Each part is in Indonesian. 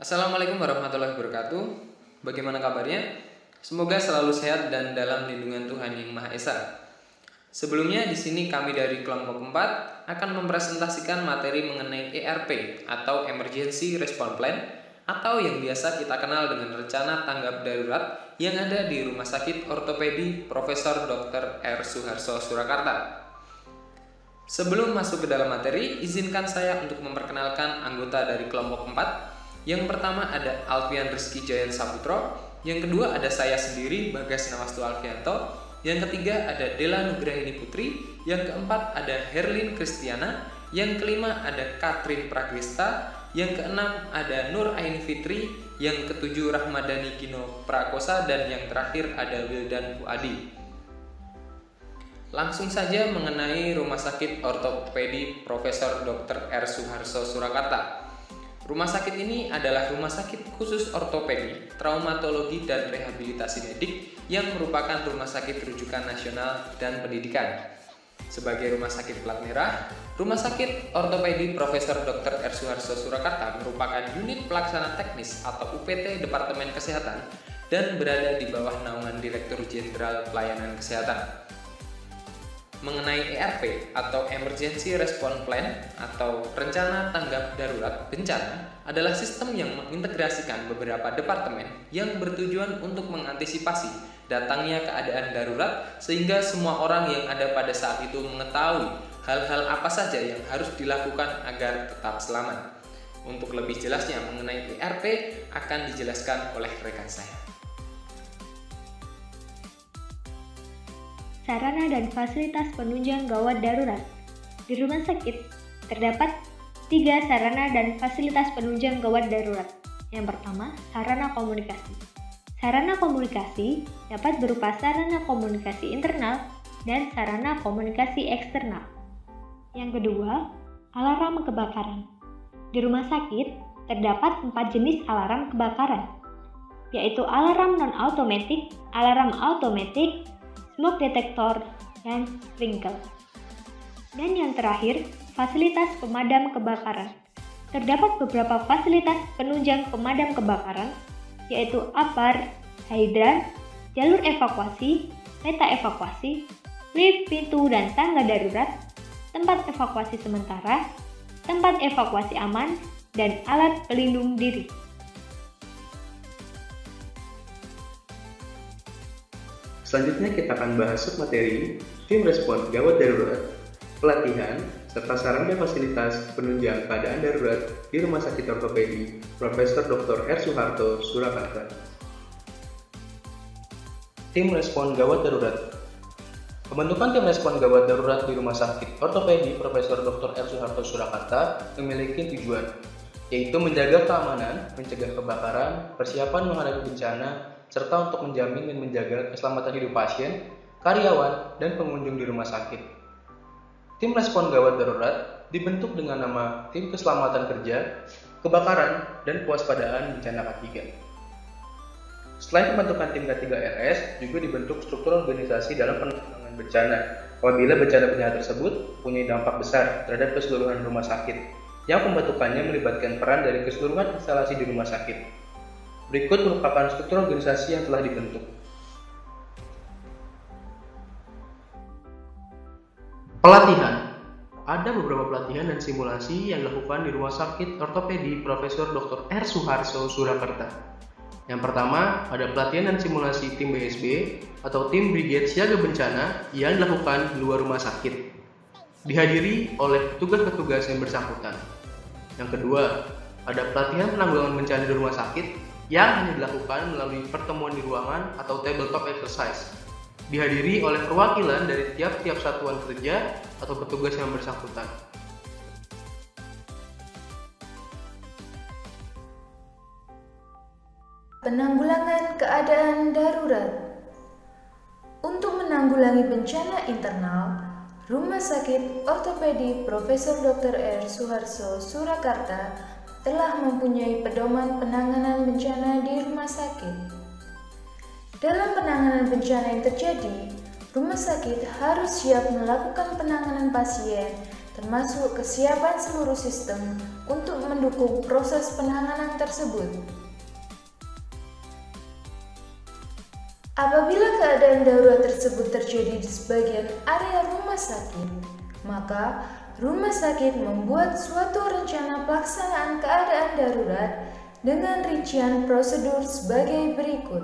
Assalamualaikum warahmatullahi wabarakatuh. Bagaimana kabarnya? Semoga selalu sehat dan dalam lindungan Tuhan Yang Maha Esa. Sebelumnya di sini kami dari kelompok 4 akan mempresentasikan materi mengenai ERP atau Emergency Response Plan atau yang biasa kita kenal dengan rencana tanggap darurat yang ada di Rumah Sakit Ortopedi Profesor Dr. R. Suharto Surakarta. Sebelum masuk ke dalam materi, izinkan saya untuk memperkenalkan anggota dari kelompok 4. Yang pertama ada Alfian Rizky Jayan Saputro, yang kedua ada saya sendiri Bagas Nawastu Alfianto, yang ketiga ada Dela Nugrahini Putri, yang keempat ada Herlin Kristiana, yang kelima ada Katrin Pragrista, yang keenam ada Nur Aini Fitri, yang ketujuh Rahmadani Gino Prakosa, dan yang terakhir ada Wildan Fuadi. Langsung saja mengenai Rumah Sakit Ortopedi Profesor Dr. R. Suharto Surakarta. Rumah sakit ini adalah rumah sakit khusus ortopedi, traumatologi, dan rehabilitasi medik yang merupakan rumah sakit rujukan nasional dan pendidikan. Sebagai rumah sakit plat merah, Rumah Sakit Ortopedi Profesor Dr. R. Suharto Surakarta merupakan unit pelaksana teknis atau UPT Departemen Kesehatan dan berada di bawah naungan Direktur Jenderal Pelayanan Kesehatan. Mengenai ERP atau Emergency Response Plan atau Rencana Tanggap Darurat Bencana adalah sistem yang mengintegrasikan beberapa departemen yang bertujuan untuk mengantisipasi datangnya keadaan darurat sehingga semua orang yang ada pada saat itu mengetahui hal-hal apa saja yang harus dilakukan agar tetap selamat. Untuk lebih jelasnya mengenai ERP akan dijelaskan oleh rekan saya. Sarana dan fasilitas penunjang gawat darurat. Di rumah sakit terdapat 3 sarana dan fasilitas penunjang gawat darurat. Yang pertama, sarana komunikasi. Sarana komunikasi dapat berupa sarana komunikasi internal dan sarana komunikasi eksternal. Yang kedua, alarm kebakaran. Di rumah sakit terdapat 4 jenis alarm kebakaran, yaitu alarm non-automatic, alarm automatic, smoke detector, dan sprinkler. Dan yang terakhir, fasilitas pemadam kebakaran. Terdapat beberapa fasilitas penunjang pemadam kebakaran, yaitu APAR, hidran, jalur evakuasi, peta evakuasi, lift, pintu dan tangga darurat, tempat evakuasi sementara, tempat evakuasi aman, dan alat pelindung diri. Selanjutnya kita akan bahas submateri, tim respon gawat darurat, pelatihan, serta sarana dan fasilitas penunjang keadaan darurat di Rumah Sakit Ortopedi Profesor Dr. R. Suharto Surakarta. Tim respon gawat darurat. Pembentukan tim respon gawat darurat di Rumah Sakit Ortopedi Profesor Dr. R. Suharto Surakarta memiliki tujuan, yaitu menjaga keamanan, mencegah kebakaran, persiapan menghadapi bencana, serta untuk menjamin dan menjaga keselamatan hidup pasien, karyawan, dan pengunjung di rumah sakit. Tim respon gawat darurat dibentuk dengan nama Tim Keselamatan Kerja, Kebakaran, dan Kewaspadaan Bencana K3. Selain pembentukan tim K3RS, juga dibentuk struktur organisasi dalam penanggulangan bencana apabila bencana tersebut punya dampak besar terhadap keseluruhan rumah sakit, yang pembentukannya melibatkan peran dari keseluruhan instalasi di rumah sakit. Berikut merupakan struktur organisasi yang telah dibentuk. Pelatihan. Ada beberapa pelatihan dan simulasi yang dilakukan di Rumah Sakit Ortopedi Profesor Dr. R. Suharto Surakarta. Yang pertama, ada pelatihan dan simulasi tim BSB atau tim Brigade Siaga Bencana yang dilakukan di luar rumah sakit, dihadiri oleh petugas-petugas yang bersangkutan. Yang kedua, ada pelatihan penanggulangan bencana di rumah sakit yang hanya dilakukan melalui pertemuan di ruangan atau tabletop exercise, dihadiri oleh perwakilan dari tiap-tiap satuan kerja atau petugas yang bersangkutan. Penanggulangan keadaan darurat. Untuk menanggulangi bencana internal, Rumah Sakit Ortopedi Profesor Dr. R. Suharto Surakarta telah mempunyai pedoman penanganan bencana di rumah sakit. Dalam penanganan bencana yang terjadi, rumah sakit harus siap melakukan penanganan pasien termasuk kesiapan seluruh sistem untuk mendukung proses penanganan tersebut. Apabila keadaan darurat tersebut terjadi di sebagian area rumah sakit, maka rumah sakit membuat suatu rencana pelaksanaan keadaan darurat dengan rincian prosedur sebagai berikut.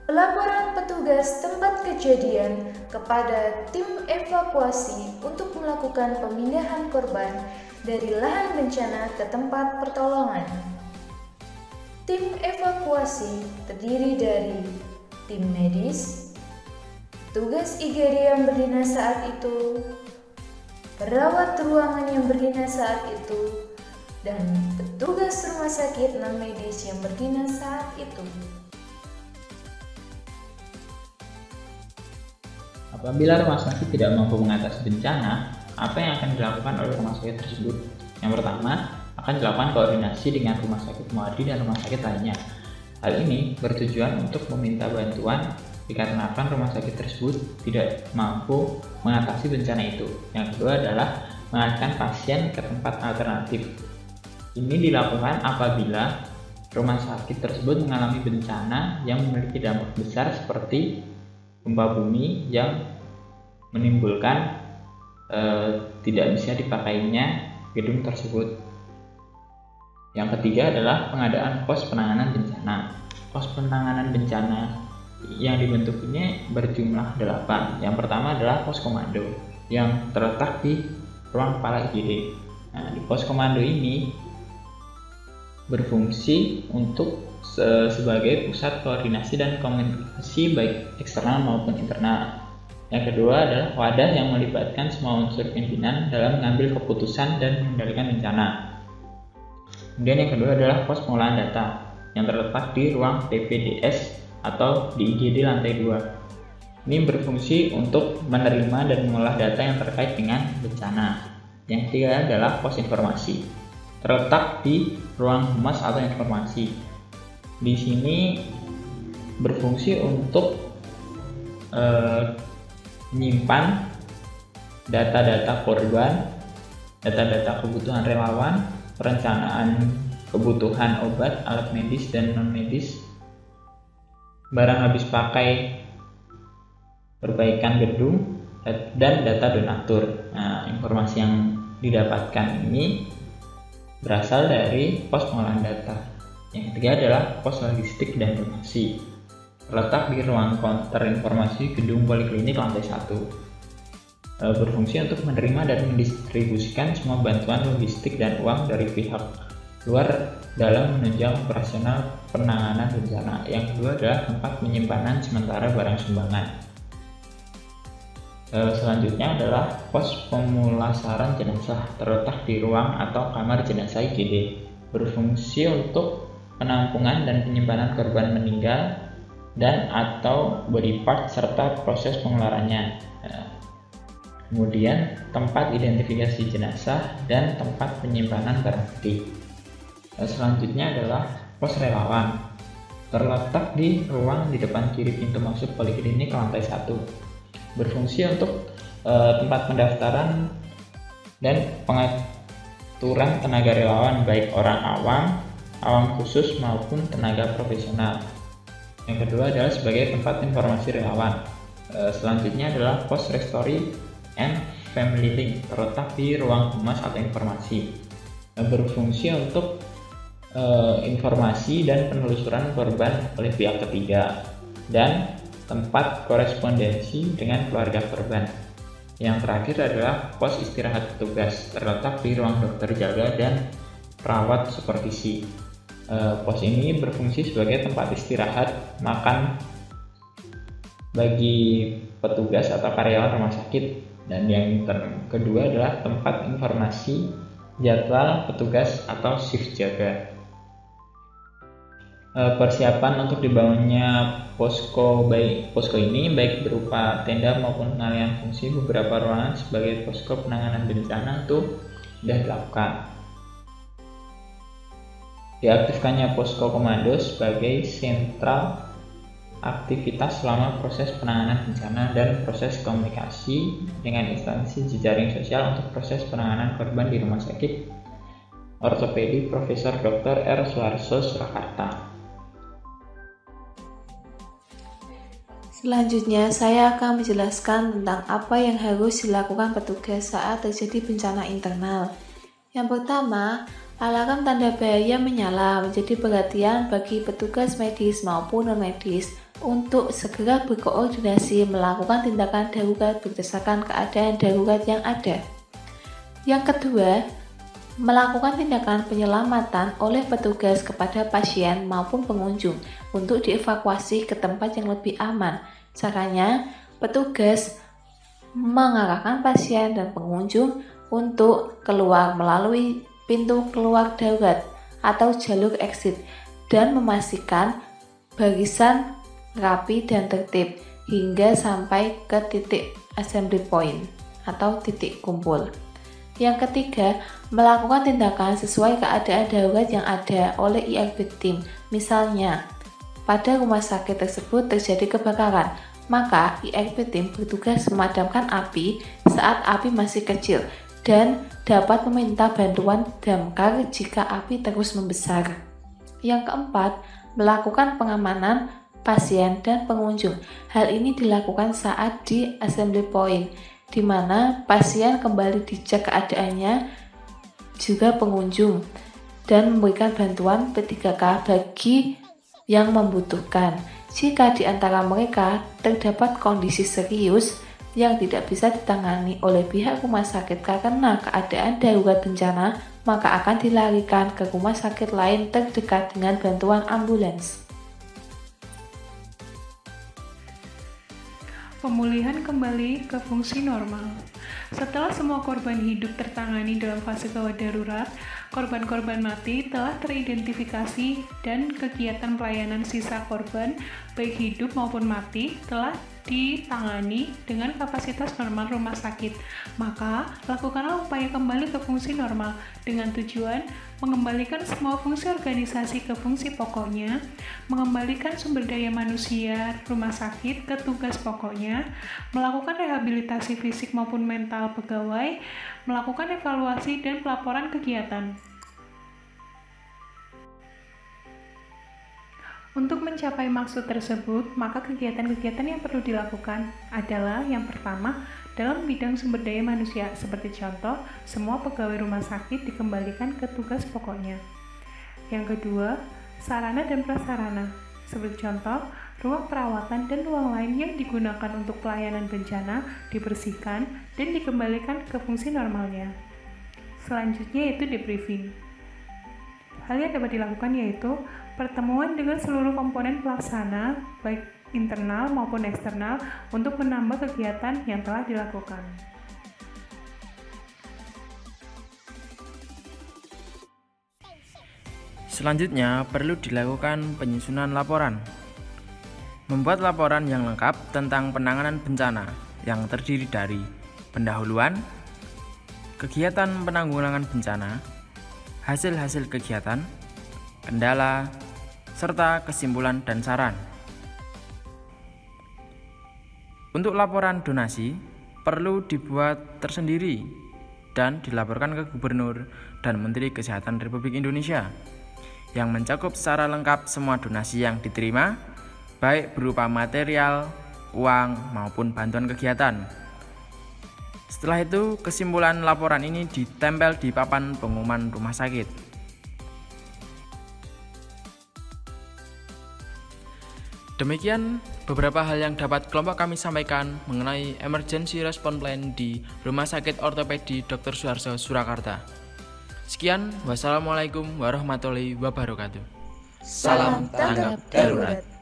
Pelaporan petugas tempat kejadian kepada tim evakuasi untuk melakukan pemindahan korban dari lahan bencana ke tempat pertolongan. Tim evakuasi terdiri dari tim medis, petugas IGD yang berdinas saat itu, perawat ruangan yang berdinas saat itu, dan petugas rumah sakit non-medis yang berdinas saat itu. Apabila rumah sakit tidak mampu mengatasi bencana, apa yang akan dilakukan oleh rumah sakit tersebut? Yang pertama, akan dilakukan koordinasi dengan rumah sakit muadili dan rumah sakit lainnya. Hal ini bertujuan untuk meminta bantuan dikarenakan rumah sakit tersebut tidak mampu mengatasi bencana itu. Yang kedua adalah mengalihkan pasien ke tempat alternatif. Ini dilakukan apabila rumah sakit tersebut mengalami bencana yang memiliki dampak besar seperti gempa bumi yang menimbulkan tidak bisa dipakainya gedung tersebut. Yang ketiga adalah pengadaan pos penanganan bencana. Pos penanganan bencana yang dibentuk ini berjumlah 8. Yang pertama adalah pos komando yang terletak di ruang kepala IGD. Nah, di pos komando ini berfungsi untuk sebagai pusat koordinasi dan komunikasi baik eksternal maupun internal. Yang kedua adalah wadah yang melibatkan semua unsur pimpinan dalam mengambil keputusan dan mengendalikan bencana. Kemudian yang kedua adalah pos pengolahan data yang terletak di ruang PPDS atau di IGD lantai 2. Ini berfungsi untuk menerima dan mengolah data yang terkait dengan bencana. Yang ketiga adalah pos informasi, terletak di ruang humas atau informasi. Di sini berfungsi untuk menyimpan data-data korban, data-data kebutuhan relawan, perencanaan kebutuhan obat, alat medis dan non-medis, barang habis pakai, perbaikan gedung, dan data donatur. Nah, informasi yang didapatkan ini berasal dari pos pengolahan data. Yang ketiga adalah pos logistik dan donasi, terletak di ruang counter informasi gedung poliklinik lantai 1. Berfungsi untuk menerima dan mendistribusikan semua bantuan logistik dan uang dari pihak luar dalam menunjang operasional penanganan bencana. Yang kedua adalah tempat penyimpanan sementara barang sumbangan. Selanjutnya adalah pos pemulasaran jenazah, terletak di ruang atau kamar jenazah IGD. Berfungsi untuk penampungan dan penyimpanan korban meninggal dan atau body part serta proses pengeluarannya. Kemudian tempat identifikasi jenazah dan tempat penyimpanan barang bukti. Selanjutnya adalah pos relawan, terletak di ruang di depan kiri pintu masuk poliklinik lantai 1. Berfungsi untuk tempat pendaftaran dan pengaturan tenaga relawan baik orang awam khusus maupun tenaga profesional. Yang kedua adalah sebagai tempat informasi relawan. Selanjutnya adalah pos restory and family link, terletak di ruang humas atau informasi. Berfungsi untuk informasi dan penelusuran korban oleh pihak ketiga dan tempat korespondensi dengan keluarga korban. Yang terakhir adalah pos istirahat petugas, terletak di ruang dokter jaga dan perawat supervisi. Pos ini berfungsi sebagai tempat istirahat makan bagi petugas atau karyawan rumah sakit. Dan yang kedua adalah tempat informasi jadwal petugas atau shift jaga. Persiapan untuk dibangunnya posko ini baik berupa tenda maupun pengalihan fungsi beberapa ruangan sebagai posko penanganan bencana itu sudah dilakukan. Diaktifkannya posko komando sebagai sentral aktivitas selama proses penanganan bencana dan proses komunikasi dengan instansi jejaring sosial untuk proses penanganan korban di Rumah Sakit Ortopedi Profesor Dr. R. Suharso Surakarta. Selanjutnya, saya akan menjelaskan tentang apa yang harus dilakukan petugas saat terjadi bencana internal. Yang pertama, alarm tanda bahaya menyala menjadi perhatian bagi petugas medis maupun non-medis untuk segera berkoordinasi melakukan tindakan darurat berdasarkan keadaan darurat yang ada. Yang kedua, melakukan tindakan penyelamatan oleh petugas kepada pasien maupun pengunjung untuk dievakuasi ke tempat yang lebih aman. Caranya, petugas mengarahkan pasien dan pengunjung untuk keluar melalui pintu keluar darurat atau jalur exit dan memastikan barisan rapi dan tertib hingga sampai ke titik assembly point atau titik kumpul. Yang ketiga, melakukan tindakan sesuai keadaan darurat yang ada oleh IRB Team. Misalnya, pada rumah sakit tersebut terjadi kebakaran, maka IRB Team bertugas memadamkan api saat api masih kecil dan dapat meminta bantuan damkar jika api terus membesar. Yang keempat, melakukan pengamanan pasien dan pengunjung. Hal ini dilakukan saat di assembly point, di mana pasien kembali dicek keadaannya, juga pengunjung, dan memberikan bantuan P3K bagi yang membutuhkan. Jika di antara mereka terdapat kondisi serius yang tidak bisa ditangani oleh pihak rumah sakit karena keadaan darurat bencana, maka akan dilarikan ke rumah sakit lain terdekat dengan bantuan ambulans. Pemulihan kembali ke fungsi normal. Setelah semua korban hidup tertangani dalam fase gawat darurat, korban-korban mati telah teridentifikasi dan kegiatan pelayanan sisa korban, baik hidup maupun mati, telah ditangani dengan kapasitas normal rumah sakit. Maka, lakukanlah upaya kembali ke fungsi normal dengan tujuan mengembalikan semua fungsi organisasi ke fungsi pokoknya, mengembalikan sumber daya manusia rumah sakit ke tugas pokoknya, melakukan rehabilitasi fisik maupun mental pegawai, melakukan evaluasi dan pelaporan kegiatan. Untuk mencapai maksud tersebut, maka kegiatan-kegiatan yang perlu dilakukan adalah yang pertama, dalam bidang sumber daya manusia, seperti contoh, semua pegawai rumah sakit dikembalikan ke tugas pokoknya. Yang kedua, sarana dan prasarana, seperti contoh, ruang perawatan dan ruang lain yang digunakan untuk pelayanan bencana dibersihkan dan dikembalikan ke fungsi normalnya. Selanjutnya yaitu debriefing. Hal yang dapat dilakukan yaitu pertemuan dengan seluruh komponen pelaksana, baik internal maupun eksternal, untuk menambah kegiatan yang telah dilakukan. Selanjutnya, perlu dilakukan penyusunan laporan. Membuat laporan yang lengkap tentang penanganan bencana yang terdiri dari pendahuluan, kegiatan penanggulangan bencana, hasil-hasil kegiatan, kendala, serta kesimpulan dan saran. Untuk laporan donasi, perlu dibuat tersendiri dan dilaporkan ke Gubernur dan Menteri Kesehatan Republik Indonesia, yang mencakup secara lengkap semua donasi yang diterima, baik berupa material, uang, maupun bantuan kegiatan. Setelah itu, kesimpulan laporan ini ditempel di papan pengumuman rumah sakit. Demikian beberapa hal yang dapat kelompok kami sampaikan mengenai Emergency Response Plan di Rumah Sakit Ortopedi Dr. Suharso Surakarta. Sekian, wassalamualaikum warahmatullahi wabarakatuh. Salam tanggap darurat.